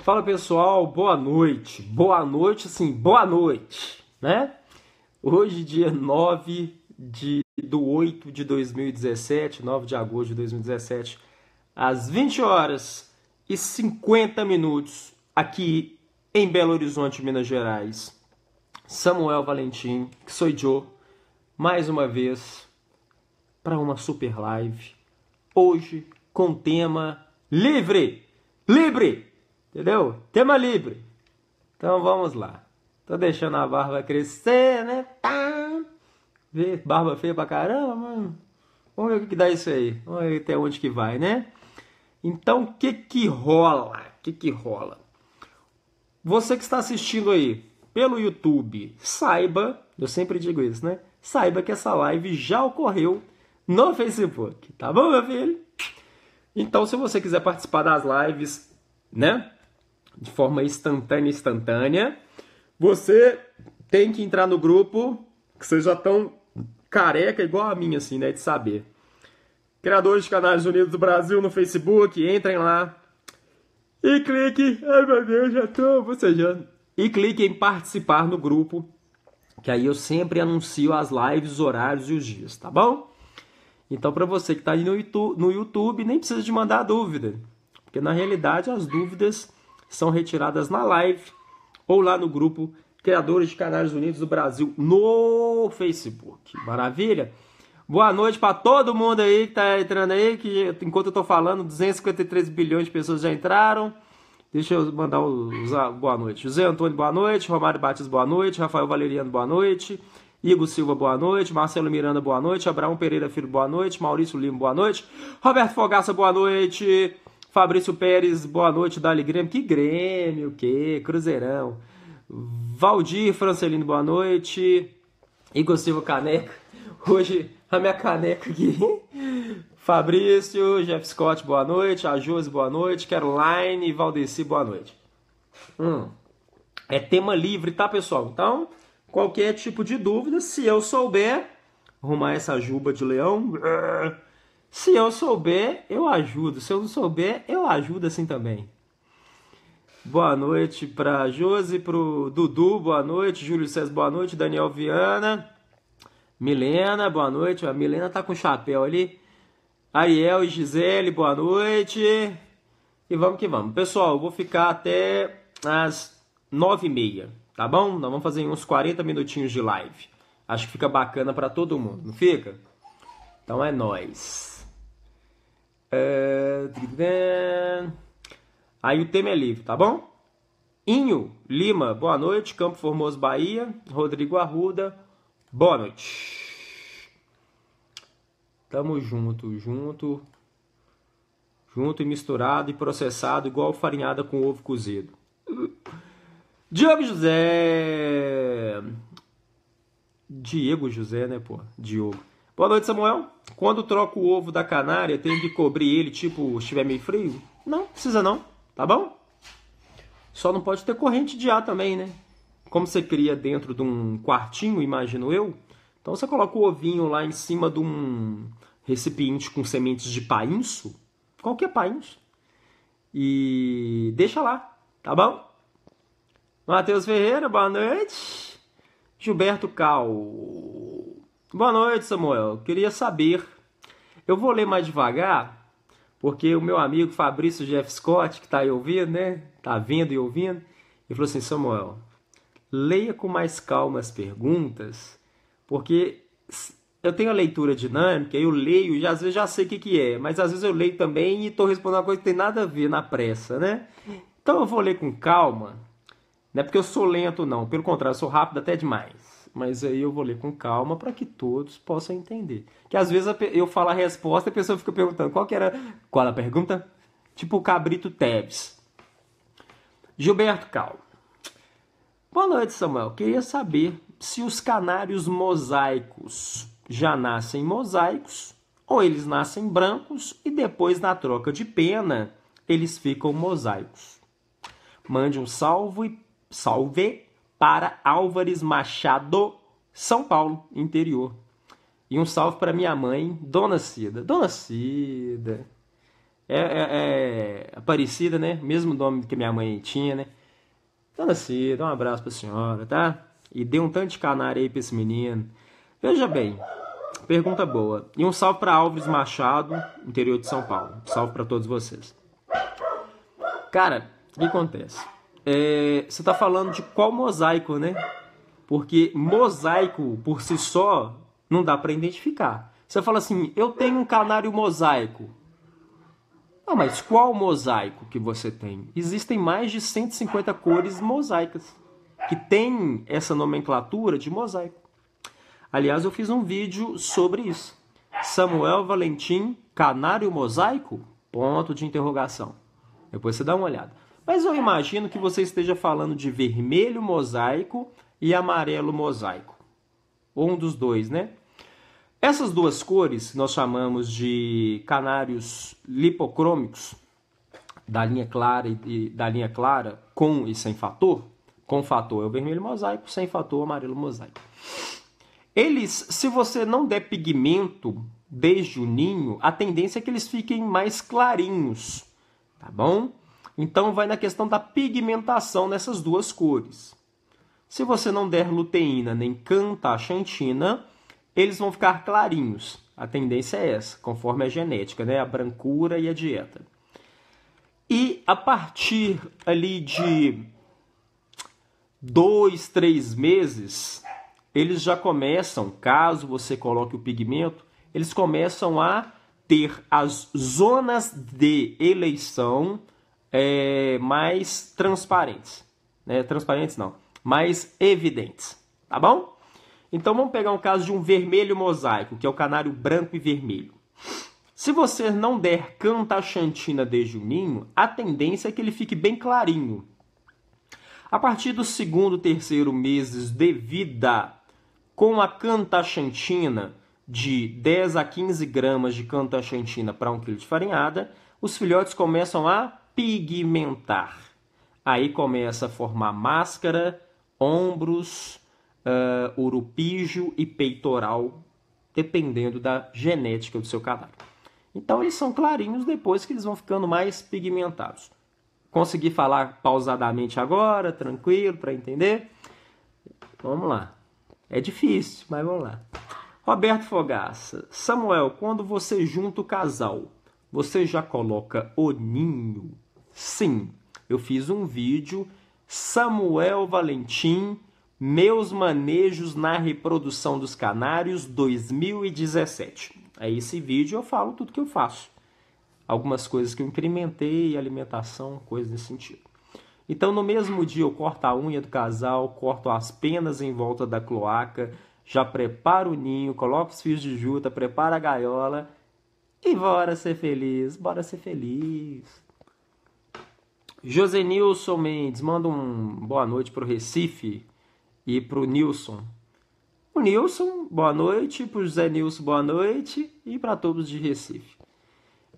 Fala pessoal, boa noite. Boa noite, sim, boa noite, né? Hoje, dia 9 de 2017, 9 de agosto de 2017, às 20 horas e 50 minutos, aqui em Belo Horizonte, Minas Gerais. Samuel Valentim, que sou eu, mais uma vez, para uma super live. Hoje, com tema livre. Livre! Entendeu? Tema livre. Então vamos lá. Tô deixando a barba crescer, né? Tá. Vê, barba feia pra caramba, mano. Vamos ver o que dá isso aí. Vamos ver até onde que vai, né? Então, o que rola? O que rola? Você que está assistindo aí pelo YouTube, saiba, eu sempre digo isso, né? Saiba que essa live já ocorreu no Facebook, tá bom, meu filho? Então, se você quiser participar das lives, né? De forma instantânea, você tem que entrar no grupo, que vocês já estão careca igual a mim, assim, né? De saber. Criadores de Canais Unidos do Brasil no Facebook, entrem lá. E clique, ai meu Deus, já tô bocejando. E clique em participar no grupo, que aí eu sempre anuncio as lives, os horários e os dias, tá bom? Então, para você que está aí no YouTube, nem precisa de mandar dúvida, porque na realidade as dúvidas são retiradas na live ou lá no grupo Criadores de Canais Unidos do Brasil no Facebook. Maravilha? Boa noite para todo mundo aí que está entrando aí, que enquanto eu estou falando, 253 bilhões de pessoas já entraram. Deixa eu mandar boa noite. José Antônio, boa noite. Romário Batista, boa noite. Rafael Valeriano, boa noite. Igor Silva, boa noite. Marcelo Miranda, boa noite. Abraão Pereira Filho, boa noite. Maurício Lima, boa noite. Roberto Fogaça, boa noite. Fabrício Pérez, boa noite. Dali Grêmio. Que Grêmio, que Cruzeirão. Valdir Francelino, boa noite. Igor Silva, caneca. Hoje a minha caneca aqui. Fabrício, Jeff Scott, boa noite. A Josi, boa noite. Caroline e Valdeci, boa noite. É tema livre, tá, pessoal? Então, qualquer tipo de dúvida, se eu souber arrumar essa juba de leão, se eu souber, eu ajudo. Se eu não souber, eu ajudo assim também. Boa noite para Josi, pro Dudu, boa noite. Júlio César, boa noite. Daniel Viana. Milena, boa noite. A Milena tá com chapéu ali. Ariel e Gisele, boa noite. E vamos que vamos. Pessoal, eu vou ficar até as 9h30, tá bom? Nós vamos fazer uns 40 minutinhos de live. Acho que fica bacana para todo mundo, não fica? Então é nóis. Aí o tema é livre, tá bom? Inho Lima, boa noite. Campo Formoso, Bahia. Rodrigo Arruda, boa noite. Tamo junto e misturado e processado igual farinhada com ovo cozido. Diego José, né, pô? Diogo. Boa noite, Samuel. Quando troco o ovo da canária, tenho que cobrir ele, tipo, estiver meio frio? Não, precisa não, tá bom? Só não pode ter corrente de ar também, né? Como você cria dentro de um quartinho, imagino eu, então você coloca o ovinho lá em cima de um recipiente com sementes de painço, qualquer painço, e deixa lá, tá bom? Matheus Ferreira, boa noite. Gilberto Cal, boa noite, Samuel. Queria saber, eu vou ler mais devagar, porque o meu amigo Fabrício Jeff Scott, que tá aí ouvindo, né? Tá vendo e ouvindo, ele falou assim, Samuel, leia com mais calma as perguntas, porque eu tenho a leitura dinâmica, eu leio e às vezes já sei o que é, mas às vezes eu leio também e estou respondendo uma coisa que tem nada a ver na pressa, né? Então eu vou ler com calma, não é porque eu sou lento não, pelo contrário, eu sou rápido até demais, mas aí eu vou ler com calma para que todos possam entender. Que às vezes eu falo a resposta e a pessoa fica perguntando qual a pergunta? Tipo o Cabrito Teves. Gilberto Cal. Boa noite, Samuel. Queria saber se os canários mosaicos já nascem mosaicos ou eles nascem brancos e depois, na troca de pena, eles ficam mosaicos. Mande um salve para Álvares Machado, São Paulo, interior. E um salve para minha mãe, Dona Cida. Dona Cida. Aparecida, né? Mesmo nome que minha mãe tinha, né? Dona Cida, um abraço pra senhora, tá? E dê um tanto de canário aí pra esse menino. Veja bem, pergunta boa. E um salve pra Álvares Machado, interior de São Paulo. Salve pra todos vocês. Cara, o que acontece? Você tá falando de qual mosaico, né? Porque mosaico, por si só, não dá pra identificar. Você fala assim, eu tenho um canário mosaico. Ah, mas qual mosaico que você tem? Existem mais de 150 cores mosaicas que tem essa nomenclatura de mosaico. Aliás, eu fiz um vídeo sobre isso. Samuel Valentim, canário mosaico? Ponto de interrogação. Depois você dá uma olhada. Mas eu imagino que você esteja falando de vermelho mosaico e amarelo mosaico. Ou um dos dois, né? Essas duas cores nós chamamos de canários lipocrômicos, da linha clara e da linha clara com e sem fator. Com fator é o vermelho mosaico, sem fator é o amarelo mosaico. Eles, se você não der pigmento desde o ninho, a tendência é que eles fiquem mais clarinhos, tá bom? Então vai na questão da pigmentação nessas duas cores. Se você não der luteína nem cantaxantina, eles vão ficar clarinhos. A tendência é essa, conforme a genética, né? A brancura e a dieta. E a partir ali de 2, 3 meses, eles já começam, caso você coloque o pigmento, eles começam a ter as zonas de eleição mais transparentes. Né? Transparentes não, mais evidentes. Tá bom? Então vamos pegar um caso de um vermelho mosaico, que é o canário branco e vermelho. Se você não der cantaxantina desde o ninho, a tendência é que ele fique bem clarinho. A partir do segundo, terceiro meses de vida, com a cantaxantina de 10 a 15 gramas de cantaxantina para 1 kg de farinhada, os filhotes começam a pigmentar. Aí começa a formar máscara, ombros, urupígio e peitoral, dependendo da genética do seu canário. Então eles são clarinhos depois que eles vão ficando mais pigmentados. Consegui falar pausadamente agora, tranquilo, para entender? Vamos lá. É difícil, mas vamos lá. Roberto Fogaça. Samuel, quando você junta o casal, você já coloca o ninho? Sim, eu fiz um vídeo, Samuel Valentim, meus manejos na reprodução dos canários 2017. Aí esse vídeo eu falo tudo que eu faço. Algumas coisas que eu incrementei, alimentação, coisas nesse sentido. Então, no mesmo dia, eu corto a unha do casal, corto as penas em volta da cloaca, já preparo o ninho, coloco os fios de juta, preparo a gaiola e bora ser feliz, bora ser feliz. Josenilson Mendes, manda um boa noite para o Recife e para o Nilson. O Nilson, boa noite, para o José Nilson, boa noite e para todos de Recife.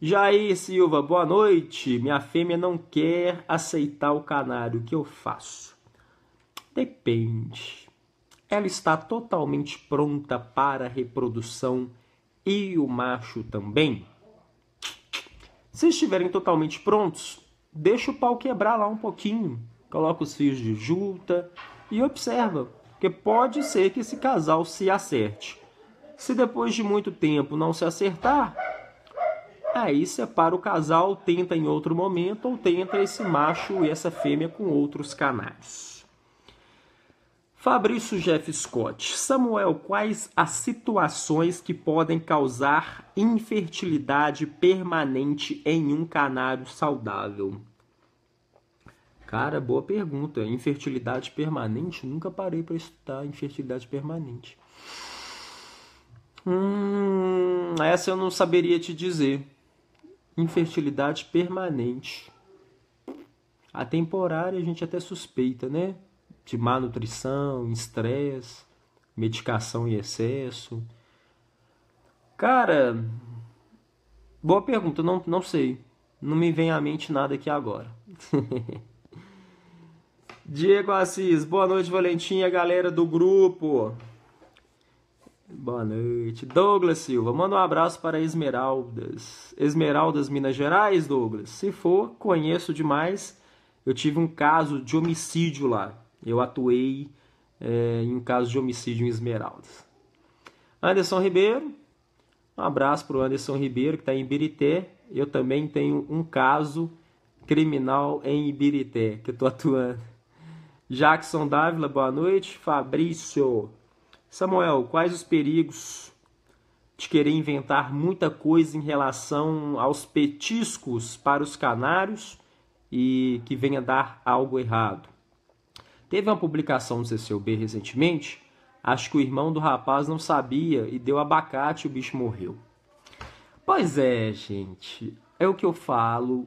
Jair Silva, boa noite. Minha fêmea não quer aceitar o canário. O que eu faço? Depende. Ela está totalmente pronta para a reprodução e o macho também? Se estiverem totalmente prontos, deixa o pau quebrar lá um pouquinho. Coloca os fios de juta e observa, porque pode ser que esse casal se acerte. Se depois de muito tempo não se acertar, aí separa o casal, tenta em outro momento ou tenta esse macho e essa fêmea com outros canários. Fabrício Jeff Scott. Samuel, quais as situações que podem causar infertilidade permanente em um canário saudável? Cara, boa pergunta. Infertilidade permanente? Nunca parei para estudar infertilidade permanente. Essa eu não saberia te dizer. Infertilidade permanente. A temporária a gente até suspeita, né? De má nutrição, estresse, medicação em excesso. Cara, boa pergunta, não sei. Não me vem à mente nada aqui agora. Diego Assis, boa noite, Valentim, a galera do grupo. Boa noite. Douglas Silva, manda um abraço para Esmeraldas. Esmeraldas, Minas Gerais, Douglas. Se for, conheço demais. Eu tive um caso de homicídio lá. Eu atuei em um caso de homicídio em Esmeraldas. Anderson Ribeiro, um abraço para o Anderson Ribeiro, que está em Ibirité. Eu também tenho um caso criminal em Ibirité, que eu estou atuando. Jackson Dávila, boa noite. Fabrício. Samuel, quais os perigos de querer inventar muita coisa em relação aos petiscos para os canários e que venha dar algo errado? Teve uma publicação no CCUB recentemente, acho que o irmão do rapaz não sabia e deu abacate e o bicho morreu. Pois é, gente, é o que eu falo,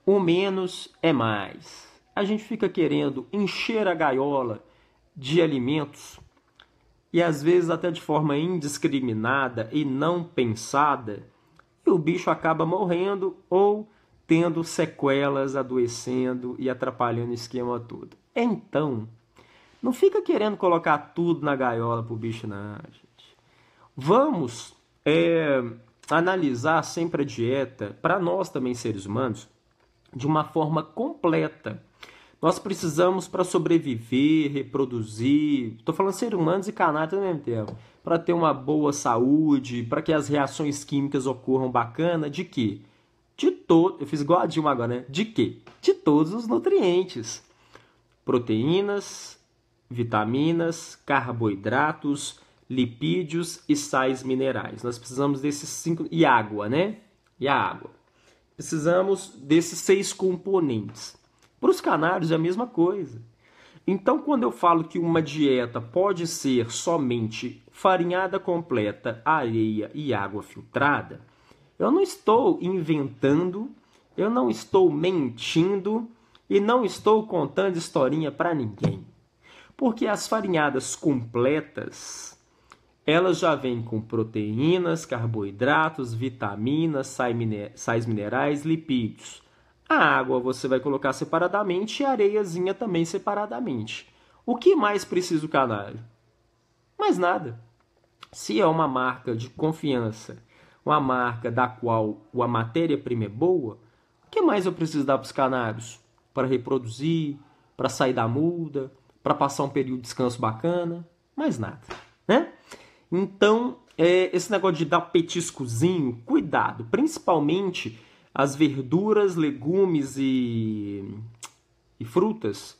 o menos é mais. A gente fica querendo encher a gaiola de alimentos e às vezes até de forma indiscriminada e não pensada, e o bicho acaba morrendo ou tendo sequelas, adoecendo e atrapalhando o esquema todo. Então, não fica querendo colocar tudo na gaiola pro bicho, não, gente. Vamos analisar sempre a dieta, para nós também seres humanos, de uma forma completa. Nós precisamos, para sobreviver, reproduzir, estou falando seres humanos e canários ao mesmo tempo, para ter uma boa saúde, para que as reações químicas ocorram bacana, de quê? Eu fiz igual a Dilma agora, né? De quê? De todos os nutrientes. Proteínas, vitaminas, carboidratos, lipídios e sais minerais. Nós precisamos desses 5... E água, né? E a água. Precisamos desses 6 componentes. Para os canários é a mesma coisa. Então, quando eu falo que uma dieta pode ser somente farinhada completa, areia e água filtrada, eu não estou inventando, eu não estou mentindo e não estou contando historinha para ninguém. Porque as farinhadas completas, elas já vêm com proteínas, carboidratos, vitaminas, sais minerais, lipídios. A água você vai colocar separadamente e a areiazinha também separadamente. O que mais precisa o canário? Mais nada. Se é uma marca de confiança, uma marca da qual a matéria-prima é boa, o que mais eu preciso dar para os canários? Para reproduzir, para sair da muda, para passar um período de descanso bacana? Mais nada, né? Então, esse negócio de dar petiscozinho, cuidado, principalmente as verduras, legumes e frutas,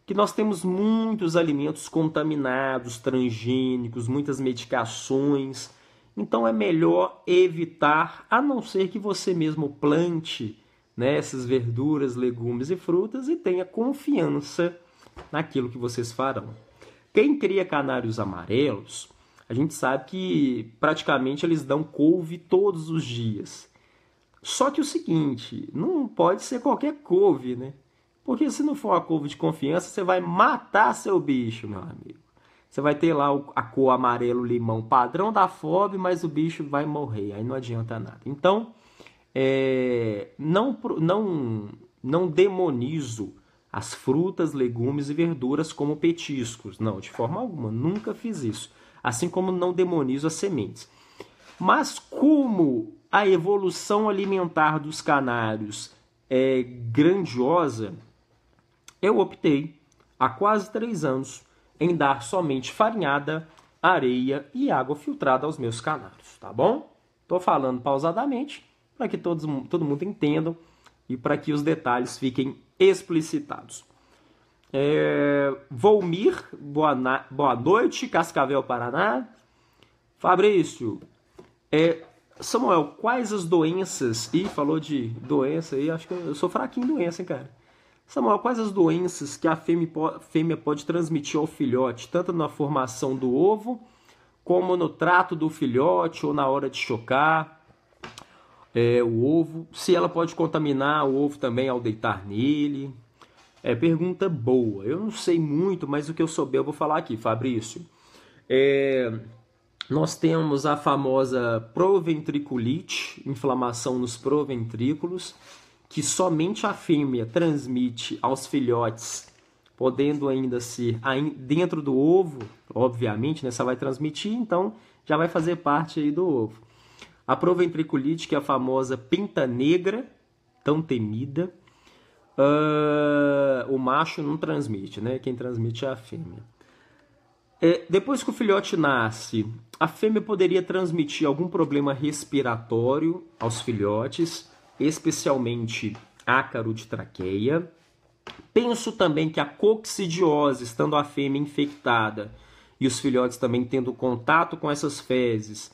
que nós temos muitos alimentos contaminados, transgênicos, muitas medicações. Então é melhor evitar, a não ser que você mesmo plante, né, essas verduras, legumes e frutas e tenha confiança naquilo que vocês farão. Quem cria canários amarelos, a gente sabe que praticamente eles dão couve todos os dias. Só que o seguinte, não pode ser qualquer couve, né? Porque se não for uma couve de confiança, você vai matar seu bicho, meu amigo. Você vai ter lá a cor amarelo-limão padrão da FOB, mas o bicho vai morrer, aí não adianta nada. Então, não demonizo as frutas, legumes e verduras como petiscos. Não, de forma alguma, nunca fiz isso. Assim como não demonizo as sementes. Mas como a evolução alimentar dos canários é grandiosa, eu optei, há quase 3 anos, em dar somente farinhada, areia e água filtrada aos meus canários, tá bom? Estou falando pausadamente, para que todo mundo entenda e para que os detalhes fiquem explicitados. Volmir, boa noite, Cascavel, Paraná. Fabrício, Samuel, quais as doenças... Ih, falou de doença aí, acho que eu sou fraquinho em doença, hein, cara? Samuel, quais as doenças que a fêmea pode transmitir ao filhote, tanto na formação do ovo, como no trato do filhote ou na hora de chocar o ovo? Se ela pode contaminar o ovo também ao deitar nele? Pergunta boa. Eu não sei muito, mas o que eu souber eu vou falar aqui, Fabrício. Nós temos a famosa proventriculite, inflamação nos proventrículos, que somente a fêmea transmite aos filhotes, podendo ainda ser dentro do ovo, obviamente, né, você vai transmitir, então já vai fazer parte aí do ovo. A proventriculite, que é a famosa pinta negra, tão temida. O macho não transmite, né? Quem transmite é a fêmea. Depois que o filhote nasce, a fêmea poderia transmitir algum problema respiratório aos filhotes, especialmente ácaro de traqueia. Penso também que a coccidiose, estando a fêmea infectada e os filhotes também tendo contato com essas fezes,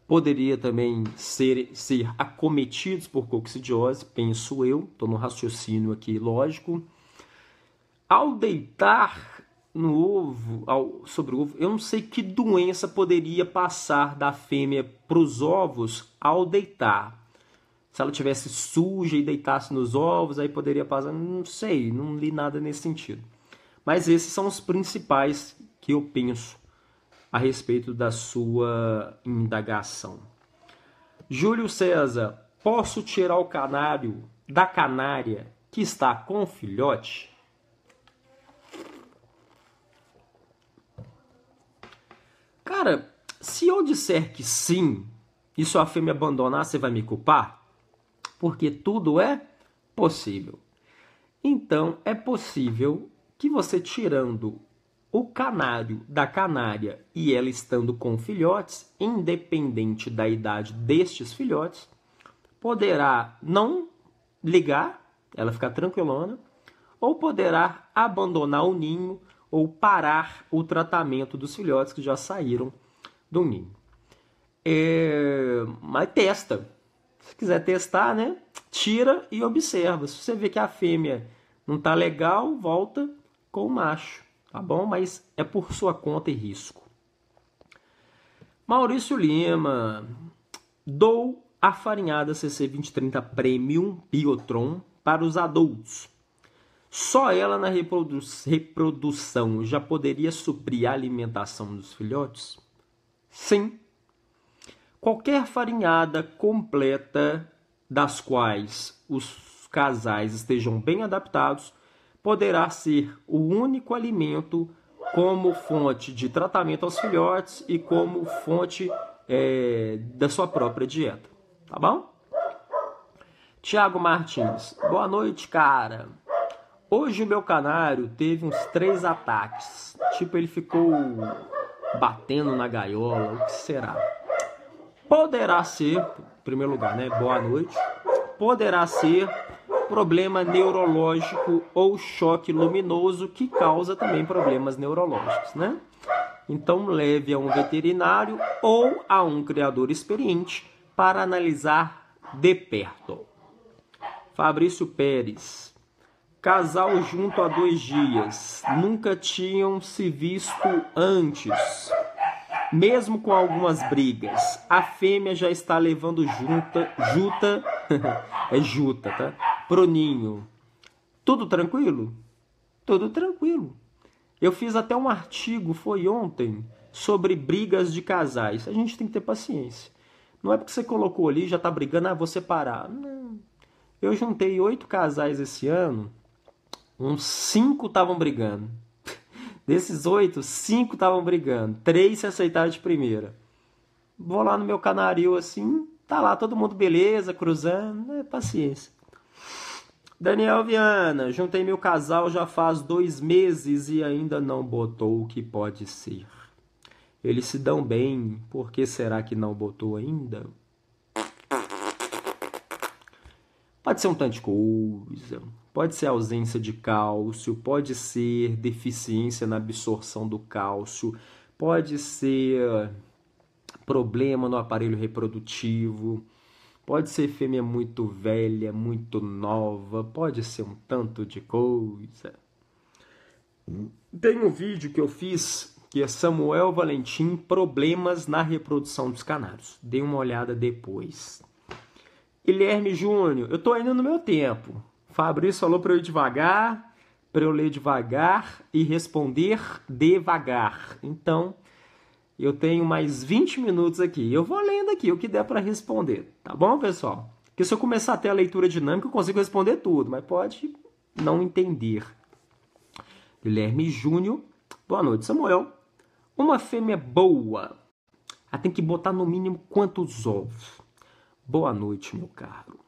poderia também ser acometidos por coccidiose, penso eu, estou no raciocínio aqui lógico. Ao deitar no ovo, sobre o ovo, eu não sei que doença poderia passar da fêmea para os ovos ao deitar. Se ela tivesse suja e deitasse nos ovos, aí poderia passar, não sei, não li nada nesse sentido. Mas esses são os principais que eu penso a respeito da sua indagação. Júlio César, posso tirar o canário da canária que está com o filhote? Cara, se eu disser que sim, e sua fêmea abandonar, você vai me culpar? Porque tudo é possível. Então, é possível que você tirando o canário da canária e ela estando com filhotes, independente da idade destes filhotes, poderá não ligar, ela ficar tranquilona, ou poderá abandonar o ninho ou parar o tratamento dos filhotes que já saíram do ninho. Mas testa. Se quiser testar, né? Tira e observa. Se você vê que a fêmea não está legal, volta com o macho. Tá bom? Mas é por sua conta e risco. Maurício Lima. Dou a farinhada CC 2030 Premium Biotron para os adultos. Só ela na reprodução já poderia suprir a alimentação dos filhotes? Sim. Qualquer farinhada completa, das quais os casais estejam bem adaptados, poderá ser o único alimento como fonte de tratamento aos filhotes e como fonte da sua própria dieta. Tá bom? Tiago Martins. Boa noite, cara. Hoje o meu canário teve uns 3 ataques. Tipo, ele ficou batendo na gaiola. O que será? Poderá ser, em primeiro lugar, né? Boa noite. Poderá ser problema neurológico ou choque luminoso que causa também problemas neurológicos, né? Então leve a um veterinário ou a um criador experiente para analisar de perto. Fabrício Pérez. Casal junto há 2 dias. Nunca tinham se visto antes. Mesmo com algumas brigas, a fêmea já está levando juta, é juta, tá? Pro ninho. Tudo tranquilo? Tudo tranquilo. Eu fiz até um artigo, foi ontem, sobre brigas de casais. A gente tem que ter paciência. Não é porque você colocou ali, já tá brigando, vou separar. Não. Eu juntei 8 casais esse ano, uns 5 estavam brigando. Desses 8, 5 estavam brigando. 3 se aceitaram de primeira. Vou lá no meu canarinho assim, tá lá todo mundo beleza, cruzando, paciência. Daniel Viana, juntei meu casal já faz 2 meses e ainda não botou o que pode ser. Eles se dão bem, por que será que não botou ainda? Pode ser um tanto de coisa, pode ser ausência de cálcio, pode ser deficiência na absorção do cálcio, pode ser problema no aparelho reprodutivo, pode ser fêmea muito velha, muito nova, pode ser um tanto de coisa. Tem um vídeo que eu fiz, que é Samuel Valentim, problemas na reprodução dos canários. Dê uma olhada depois. Guilherme Júnior, eu tô indo no meu tempo. Fabrício falou para eu ir devagar, para eu ler devagar e responder devagar. Então, eu tenho mais 20 minutos aqui. Eu vou lendo aqui o que der para responder. Tá bom, pessoal? Porque se eu começar a ter a leitura dinâmica, eu consigo responder tudo, mas pode não entender. Guilherme Júnior, boa noite, Samuel. Uma fêmea boa, ela tem que botar no mínimo quantos ovos? Boa noite, meu caro.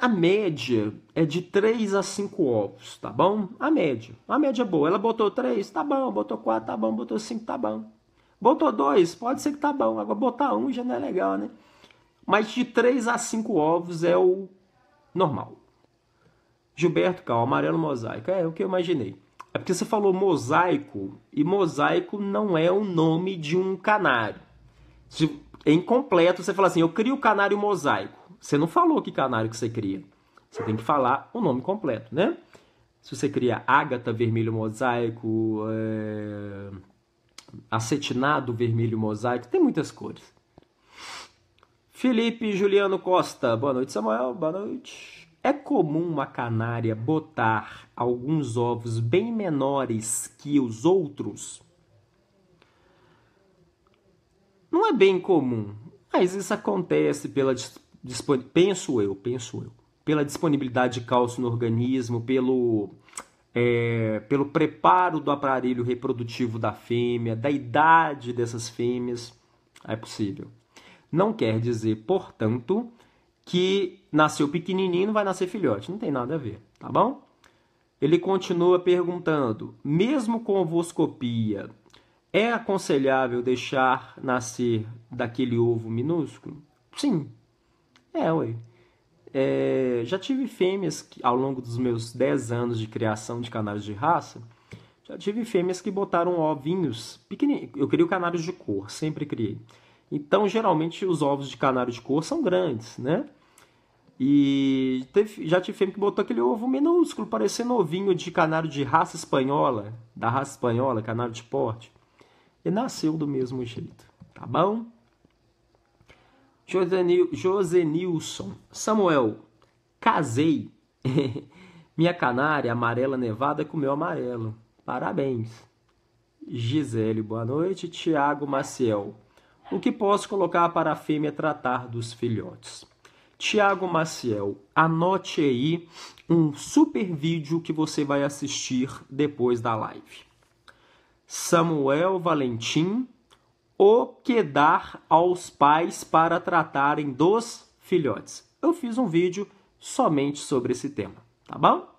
A média é de 3 a 5 ovos, tá bom? A média é boa. Ela botou 3, tá bom. Botou 4, tá bom. Botou 5, tá bom. Botou 2, pode ser que tá bom. Agora botar 1 já não é legal, né? Mas de 3 a 5 ovos é o normal. Gilberto Cal, amarelo mosaico. É o que eu imaginei. É porque você falou mosaico, e mosaico não é o nome de um canário. É incompleto você falar assim, eu crio o canário mosaico. Você não falou que canário que você cria. Você tem que falar o nome completo, né? Se você cria ágata vermelho mosaico, acetinado vermelho mosaico, tem muitas cores. Felipe Juliano Costa, boa noite, Samuel, boa noite. É comum uma canária botar alguns ovos bem menores que os outros? Não é bem comum, mas isso acontece penso eu, pela disponibilidade de cálcio no organismo, pelo preparo do aparelho reprodutivo da fêmea, da idade dessas fêmeas, é possível. Não quer dizer, portanto, que nasceu pequenininho não vai nascer filhote, não tem nada a ver, tá bom? Ele continua perguntando, mesmo com ovoscopia, é aconselhável deixar nascer daquele ovo minúsculo? Sim. Ué. Já tive fêmeas que, ao longo dos meus 10 anos de criação de canários de raça, já tive fêmeas que botaram ovinhos pequenininhos. Eu crio canários de cor, sempre criei. Então, geralmente, os ovos de canário de cor são grandes, né? E já tive fêmea que botou aquele ovo minúsculo, parecendo ovinho de canário de raça espanhola, da raça espanhola, canário de porte. E nasceu do mesmo jeito, tá bom? Josenilson, Samuel, casei. Minha canária amarela nevada comeu amarelo. Parabéns. Gisele, boa noite. Tiago Maciel, o que posso colocar para a fêmea tratar dos filhotes? Tiago Maciel, anote aí um super vídeo que você vai assistir depois da live. Samuel Valentim, o que dar aos pais para tratarem dos filhotes. Eu fiz um vídeo somente sobre esse tema, tá bom?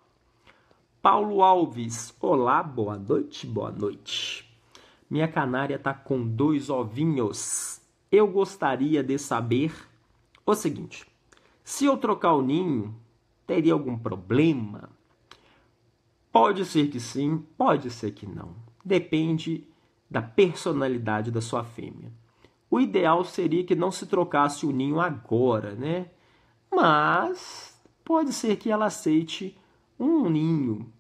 Paulo Alves, olá, boa noite, boa noite. Minha canária tá com 2 ovinhos. Eu gostaria de saber o seguinte, se eu trocar o ninho, teria algum problema? Pode ser que sim, pode ser que não. Depende da personalidade da sua fêmea. O ideal seria que não se trocasse o ninho agora, né? Mas pode ser que ela aceite um ninho.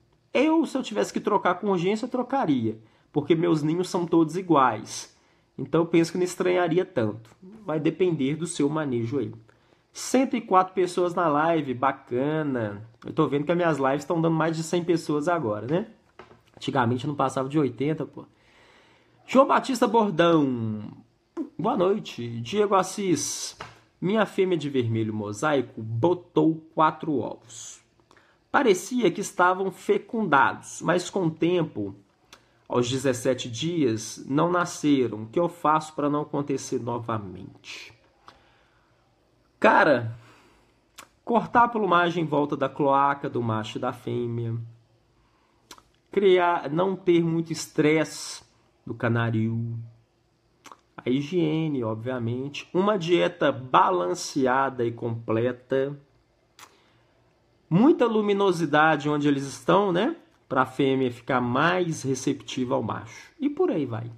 Se eu tivesse que trocar com urgência, eu trocaria, porque meus ninhos são todos iguais. Então eu penso que não estranharia tanto. Vai depender do seu manejo aí. 104 pessoas na live, bacana. Eu tô vendo que as minhas lives estão dando mais de 100 pessoas agora, né? Antigamente não passava de 80, pô. João Batista Bordão, boa noite. Diego Assis, minha fêmea de vermelho mosaico botou 4 ovos. Parecia que estavam fecundados, mas com o tempo, aos 17 dias, não nasceram. O que eu faço para não acontecer novamente? Cara, cortar a plumagem em volta da cloaca do macho e da fêmea. Não ter muito estresse do canário. A higiene, obviamente. Uma dieta balanceada e completa. Muita luminosidade onde eles estão, né? Para a fêmea ficar mais receptiva ao macho. E por aí vai.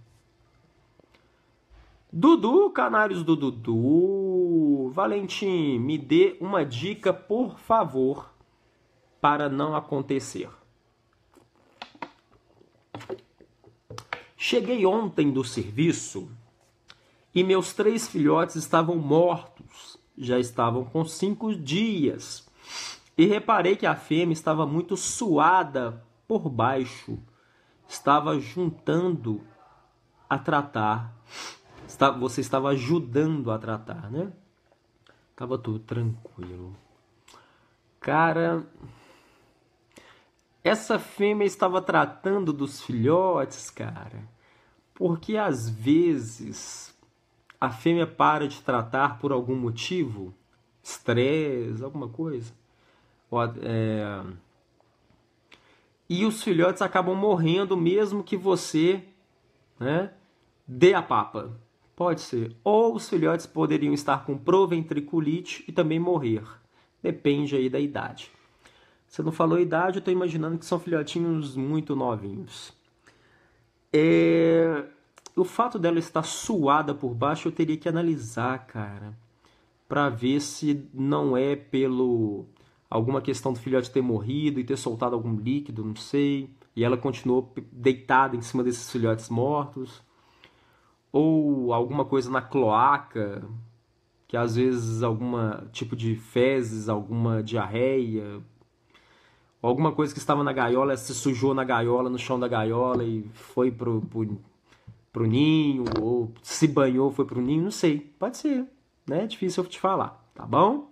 Dudu, canários do Dudu. Valentim, me dê uma dica, por favor, para não acontecer. Cheguei ontem do serviço e meus 3 filhotes estavam mortos. Já estavam com 5 dias. E reparei que a fêmea estava muito suada por baixo. Estava juntando a tratar. Você estava ajudando a tratar, né? Tava tudo tranquilo. Cara, Essa fêmea estava tratando dos filhotes, cara, porque às vezes a fêmea para de tratar por algum motivo, estresse, alguma coisa, e os filhotes acabam morrendo mesmo que você, né, dê a papa. Pode ser. Ou os filhotes poderiam estar com proventriculite e também morrer. Depende aí da idade. Você não falou a idade, eu estou imaginando que são filhotinhos muito novinhos. O fato dela estar suada por baixo eu teria que analisar, cara, para ver se não é pelo alguma questão do filhote ter morrido e ter soltado algum líquido, não sei, e ela continuou deitada em cima desses filhotes mortos, ou alguma coisa na cloaca, que às vezes alguma tipo de fezes, alguma diarreia, ou alguma coisa que estava na gaiola, se sujou na gaiola, no chão da gaiola e foi pro ninho, ou se banhou, foi pro ninho, não sei. Pode ser, né? É difícil eu te falar, tá bom?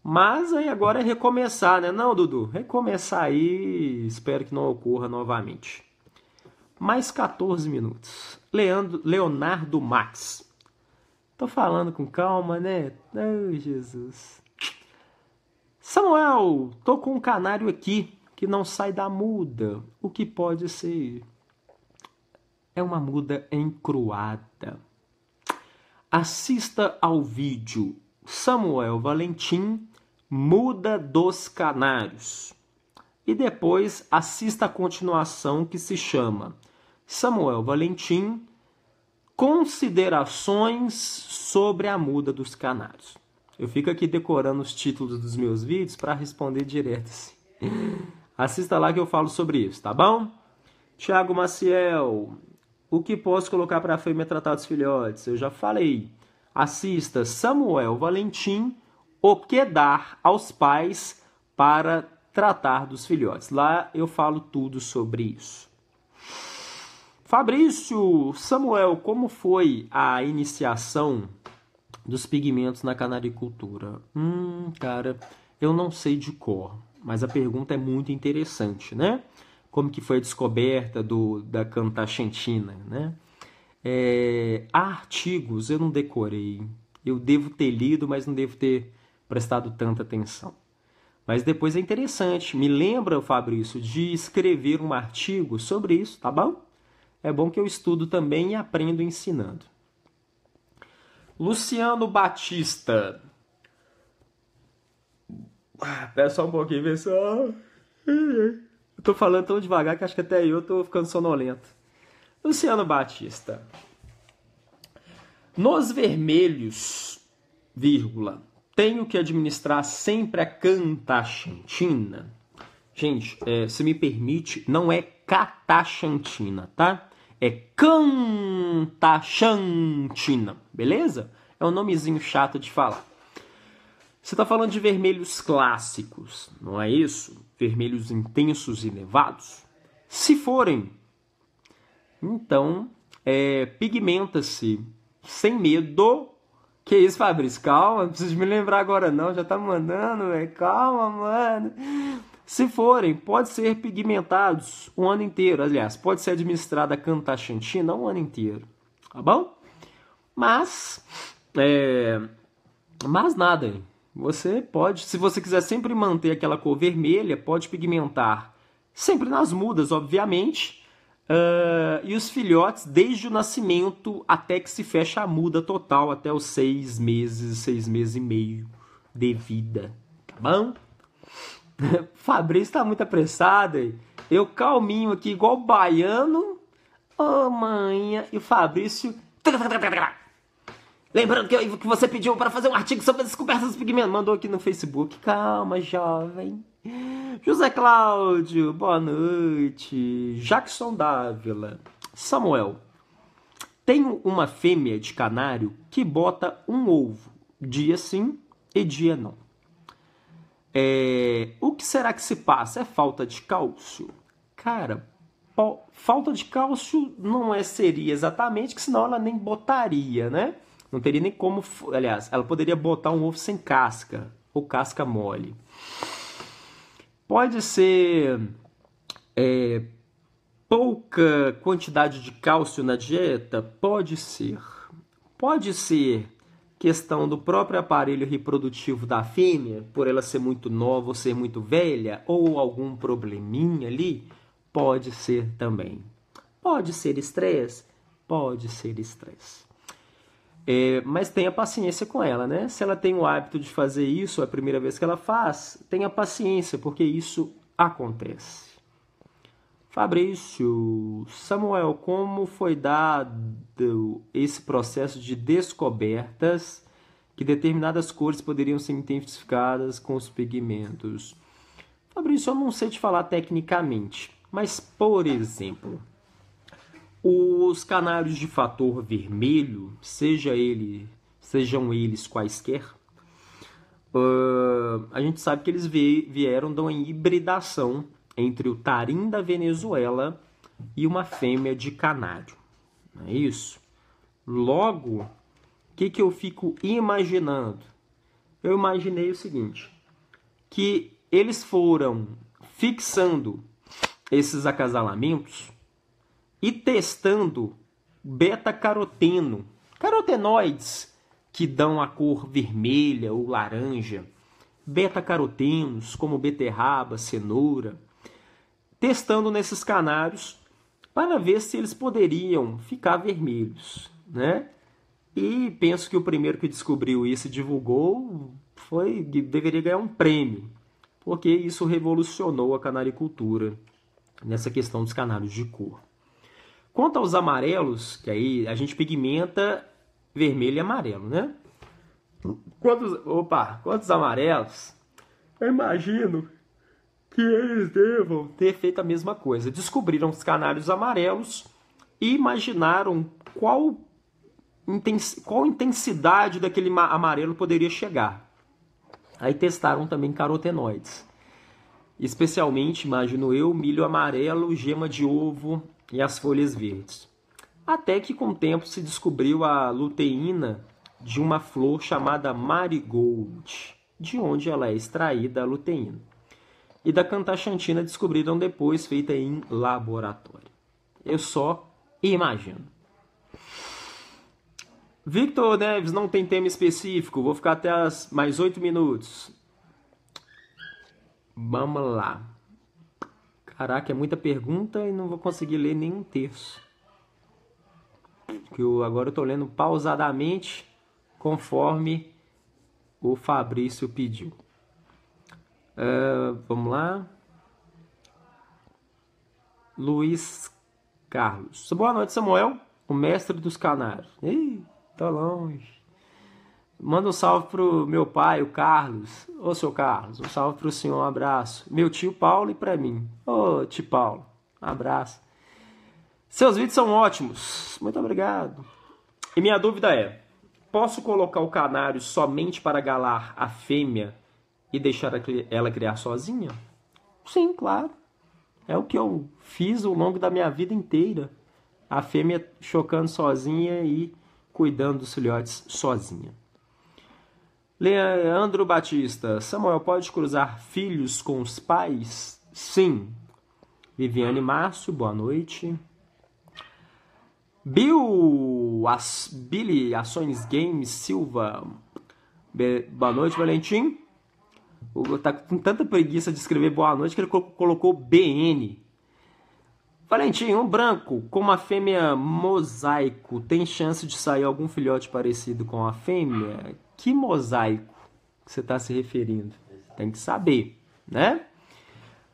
Mas aí agora é recomeçar, né? Não, Dudu? Recomeçar aí, espero que não ocorra novamente. Mais 14 minutos. Leonardo Max. Tô falando com calma, né? Ai, Jesus. Samuel, tô com um canário aqui que não sai da muda. O que pode ser? É uma muda encruada. Assista ao vídeo Samuel Valentim, Muda dos Canários. E depois assista a continuação que se chama Samuel Valentim, Considerações sobre a muda dos canários. Eu fico aqui decorando os títulos dos meus vídeos para responder direto assim. Assista lá que eu falo sobre isso, tá bom? Tiago Maciel, o que posso colocar para a fêmea tratar dos filhotes? Eu já falei. Assista Samuel Valentim, O que dar aos pais para tratar dos filhotes. Lá eu falo tudo sobre isso. Fabrício, Samuel, como foi a iniciação dos pigmentos na canaricultura? Cara, eu não sei de cor, mas a pergunta é muito interessante, né? Como que foi a descoberta da cantaxentina, né? Artigos eu não decorei. Eu devo ter lido, mas não devo ter prestado tanta atenção. Mas depois é interessante. Me lembra, Fabrício, de escrever um artigo sobre isso, tá bom? É bom que eu estudo também e aprendo ensinando. Luciano Batista. Espera só um pouquinho, pessoal. Eu tô falando tão devagar que acho que até eu tô ficando sonolento. Luciano Batista. Nos vermelhos, vírgula, tenho que administrar sempre a cantaxantina. Gente, se me permite, não é cataxantina, tá? É cantaxantina, beleza? É um nomezinho chato de falar. Você está falando de vermelhos clássicos, não é isso? Vermelhos intensos e nevados? Se forem, então, pigmenta-se sem medo. Que isso, Fabrício? Calma, não preciso me lembrar agora não, já tá mandando, velho. Calma, mano. Se forem, pode ser pigmentados o ano inteiro. Aliás, pode ser administrada a cantaxantina o ano inteiro, tá bom? Mas nada. Você pode, se você quiser sempre manter aquela cor vermelha, pode pigmentar sempre nas mudas, obviamente. E os filhotes desde o nascimento até que se fecha a muda total, até os 6 meses e meio de vida, tá bom? Fabrício tá muito apressado aí. Eu calminho aqui igual baiano. Ô, manha. E o Fabrício... Lembrando que você pediu para fazer um artigo sobre as descobertas dos pigmentos. Mandou aqui no Facebook. Calma, jovem. José Cláudio, boa noite. Jackson Dávila. Samuel, tenho uma fêmea de canário que bota um ovo, dia sim e dia não. O que será que se passa? É falta de cálcio? Cara, falta de cálcio não seria exatamente, que senão ela nem botaria, né? Não teria nem como... Aliás, ela poderia botar um ovo sem casca ou casca mole. Pode ser Pouca quantidade de cálcio na dieta? Pode ser. Pode ser questão do próprio aparelho reprodutivo da fêmea, por ela ser muito nova ou ser muito velha, ou algum probleminha ali? Pode ser também. Pode ser estresse? Pode ser estresse. Mas tenha paciência com ela, né? Se ela tem o hábito de fazer isso, é a primeira vez que ela faz, tenha paciência, porque isso acontece. Fabrício, Samuel, como foi dado esse processo de descobertas que determinadas cores poderiam ser intensificadas com os pigmentos? Fabrício, eu não sei te falar tecnicamente, mas, por exemplo, os canários de fator vermelho, sejam eles quaisquer, a gente sabe que eles vieram de uma hibridação entre o tarim da Venezuela e uma fêmea de canário. Não é isso? Logo, o que eu fico imaginando? Eu imaginei o seguinte, que eles foram fixando esses acasalamentos e testando beta-caroteno, carotenoides que dão a cor vermelha ou laranja, beta-carotenos como beterraba, cenoura, testando nesses canários para ver se eles poderiam ficar vermelhos, né? E penso que o primeiro que descobriu isso e divulgou deveria ganhar um prêmio, porque isso revolucionou a canaricultura nessa questão dos canários de cor. Quanto aos amarelos, que aí a gente pigmenta vermelho e amarelo, né? Quantos amarelos, eu imagino que eles devam ter feito a mesma coisa. Descobriram os canários amarelos e imaginaram qual intensidade daquele amarelo poderia chegar. Aí testaram também carotenoides. Especialmente, imagino eu, milho amarelo, gema de ovo e as folhas verdes. Até que com o tempo se descobriu a luteína de uma flor chamada marigold, de onde ela é extraída a luteína. E da cantaxantina descobriram depois, feita em laboratório. Eu só imagino. Victor Neves, não tem tema específico, vou ficar até mais 8 minutos. Vamos lá. Caraca, é muita pergunta e não vou conseguir ler nenhum terço. Agora eu estou lendo pausadamente, conforme o Fabrício pediu. Vamos lá. Luiz Carlos. Boa noite, Samuel, o mestre dos canários. Ih, tô longe. Manda um salve pro meu pai, o Carlos. Ô, seu Carlos, um salve pro senhor, um abraço. Meu tio Paulo e pra mim. Ô, tio Paulo, um abraço. Seus vídeos são ótimos. Muito obrigado. E minha dúvida é, posso colocar o canário somente para galar a fêmea e deixar ela criar sozinha? Sim, claro. É o que eu fiz ao longo da minha vida inteira. A fêmea chocando sozinha e cuidando dos filhotes sozinha. Leandro Batista. Samuel, pode cruzar filhos com os pais? Sim. Viviane Márcio, boa noite. Billy Ações Games Silva. Boa noite, Valentim. Tá com tanta preguiça de escrever boa noite que ele colocou BN. Valentim, um branco com uma fêmea mosaico tem chance de sair algum filhote parecido com a fêmea? Que mosaico que você está se referindo? Tem que saber, né?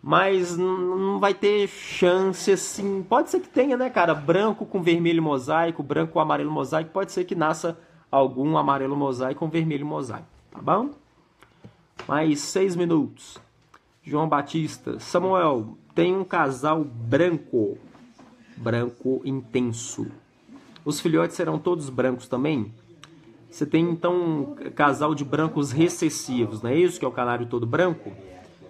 Mas não vai ter chance assim. Pode ser que tenha, né, cara? Branco com vermelho mosaico, branco com amarelo mosaico. Pode ser que nasça algum amarelo mosaico com vermelho mosaico, tá bom? Mais 6 minutos. João Batista. Samuel, tem um casal branco intenso. Os filhotes serão todos brancos também? Você tem então um casal de brancos recessivos, não é isso que é o canário todo branco?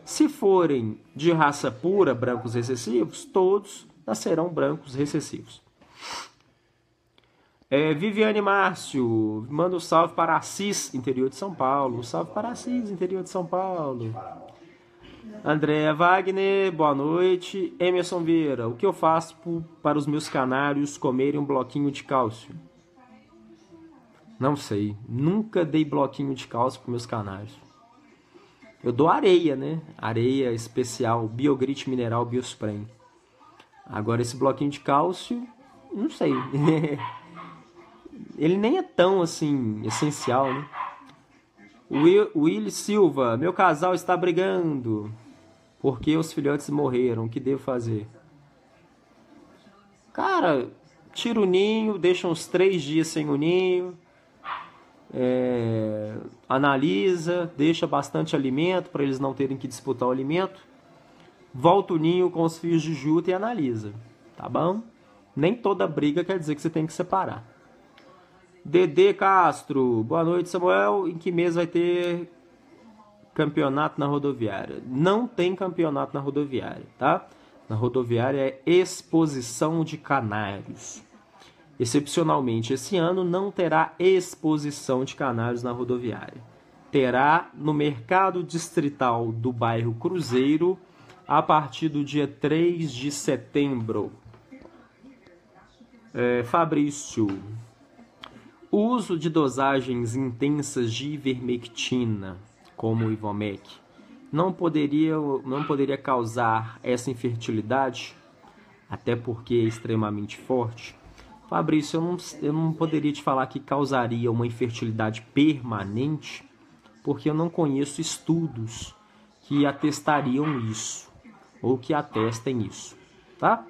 Se forem de raça pura, brancos recessivos, todos nascerão brancos recessivos. Viviane Márcio, manda um salve para Assis, interior de São Paulo. Um salve para Assis, interior de São Paulo. Andréa Wagner, boa noite. Emerson Vieira, o que eu faço para os meus canários comerem um bloquinho de cálcio? Não sei, nunca dei bloquinho de cálcio para meus canários. Eu dou areia, né? Areia especial, Biogrit Mineral Biospray. Agora esse bloquinho de cálcio, não sei. Ele nem é tão assim essencial, né? Willy Silva, meu casal está brigando porque os filhotes morreram, o que devo fazer? Cara, tira o ninho, deixa uns 3 dias sem o ninho, analisa, deixa bastante alimento para eles não terem que disputar o alimento, volta o ninho com os fios de juta e analisa, tá bom? Nem toda briga quer dizer que você tem que separar. Dedê Castro, boa noite, Samuel. Em que mês vai ter campeonato na rodoviária? Não tem campeonato na rodoviária, tá? Na rodoviária é exposição de canários. Excepcionalmente, esse ano não terá exposição de canários na rodoviária. Terá no mercado distrital do bairro Cruzeiro a partir do dia 3 de setembro. Fabrício, o uso de dosagens intensas de ivermectina, como o Ivomec, não poderia causar essa infertilidade, até porque é extremamente forte? Fabrício, eu não poderia te falar que causaria uma infertilidade permanente, porque eu não conheço estudos que atestariam isso, ou que atestem isso, tá?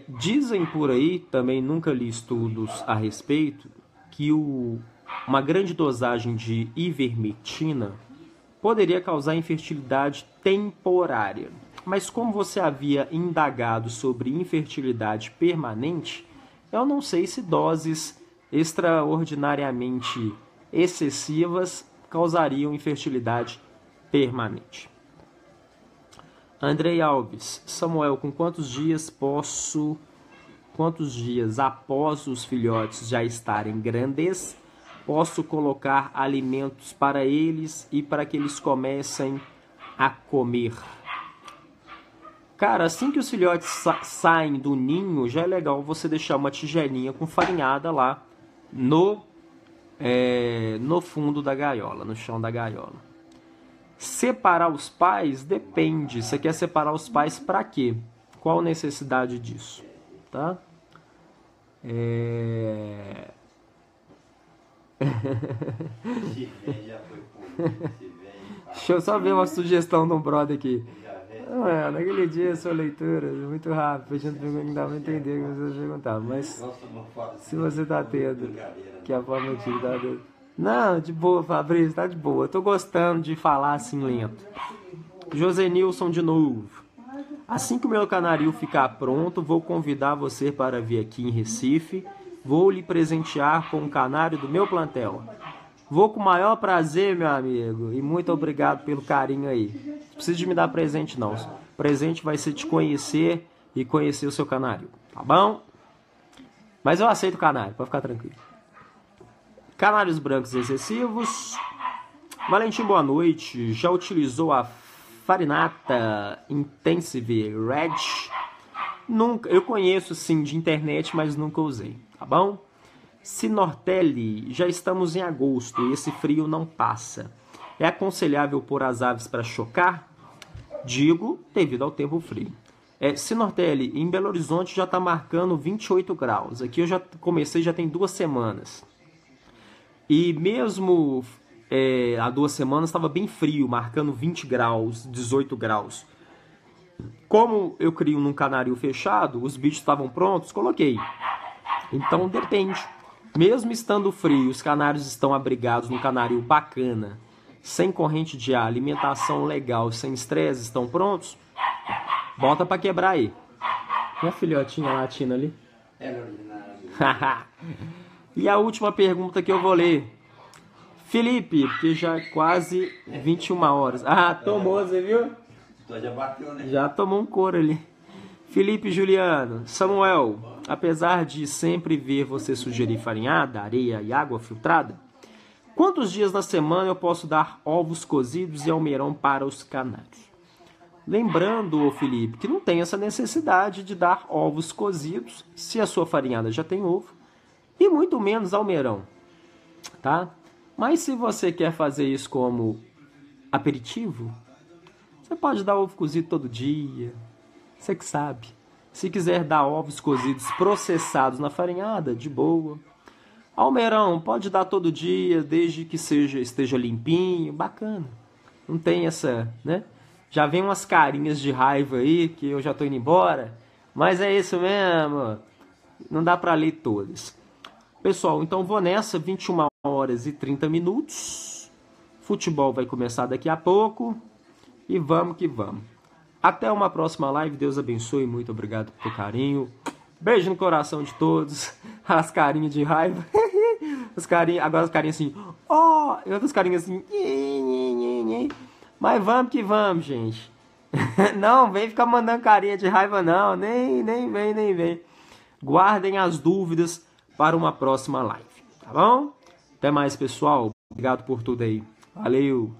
Dizem por aí, também nunca li estudos a respeito, que uma grande dosagem de ivermectina poderia causar infertilidade temporária. Mas como você havia indagado sobre infertilidade permanente, eu não sei se doses extraordinariamente excessivas causariam infertilidade permanente. Andrei Alves, Samuel, com quantos dias após os filhotes já estarem grandes, posso colocar alimentos para eles e para que eles comecem a comer? Cara, assim que os filhotes saem do ninho, já é legal você deixar uma tigelinha com farinhada lá no fundo da gaiola, no chão da gaiola. Separar os pais depende. Você quer separar os pais para quê? Qual a necessidade disso? Tá? Deixa eu só ver uma sugestão de um brother aqui. Naquele dia a sua leitura muito rápido, a gente não dá pra entender o que você perguntava, mas se você tá tendo, que a forma que tá tendo. Não, de boa, Fabrício, tá de boa. Eu tô gostando de falar assim lento. José Nilson de novo. Assim que o meu canarinho ficar pronto, vou convidar você para vir aqui em Recife. Vou lhe presentear com um canário do meu plantel. Vou com o maior prazer, meu amigo. E muito obrigado pelo carinho aí. Não precisa de me dar presente, não. O presente vai ser te conhecer e conhecer o seu canário. Tá bom? Mas eu aceito o canário, pode ficar tranquilo. Canários brancos excessivos. Valentim, boa noite. Já utilizou a Farinata Intensive Red? Nunca. Eu conheço sim de internet, mas nunca usei. Tá bom? Sinortelli, já estamos em agosto e esse frio não passa. É aconselhável pôr as aves para chocar? Digo, devido ao tempo frio. Sinortelli, em Belo Horizonte já está marcando 28 graus. Aqui eu já comecei, já tem 2 semanas. E mesmo há 2 semanas estava bem frio, marcando 20 graus, 18 graus. Como eu crio num canário fechado, os bichos estavam prontos, coloquei. Então depende. Mesmo estando frio, os canários estão abrigados num canário bacana, sem corrente de ar, alimentação legal, sem estresse, estão prontos? Bota para quebrar aí. Minha filhotinha latina ali. E a última pergunta que eu vou ler. Felipe, porque já é quase 21 horas. Tomou, você viu? Já bateu, né? Já tomou um couro ali. Felipe Juliano, Samuel, apesar de sempre ver você sugerir farinhada, areia e água filtrada, quantos dias na semana eu posso dar ovos cozidos e almeirão para os canários? Lembrando, ô Felipe, que não tem essa necessidade de dar ovos cozidos se a sua farinhada já tem ovo, e muito menos almeirão, tá? Mas se você quer fazer isso como aperitivo, você pode dar ovo cozido todo dia, você que sabe. Se quiser dar ovos cozidos processados na farinhada, de boa. Almeirão, pode dar todo dia, desde que esteja limpinho, bacana. Não tem essa, né? Já vem umas carinhas de raiva aí, que eu já tô indo embora. Mas é isso mesmo. Não dá pra ler todas. Pessoal, então vou nessa, 21 horas e 30 minutos. Futebol vai começar daqui a pouco. E vamos que vamos. Até uma próxima live. Deus abençoe. Muito obrigado pelo carinho. Beijo no coração de todos. As carinhas de raiva. Agora as carinhas assim. Ó! E outras carinhas assim. Mas vamos que vamos, gente. Não vem ficar mandando carinha de raiva, não. Nem vem. Guardem as dúvidas para uma próxima live. Tá bom? Até mais, pessoal. Obrigado por tudo aí. Valeu!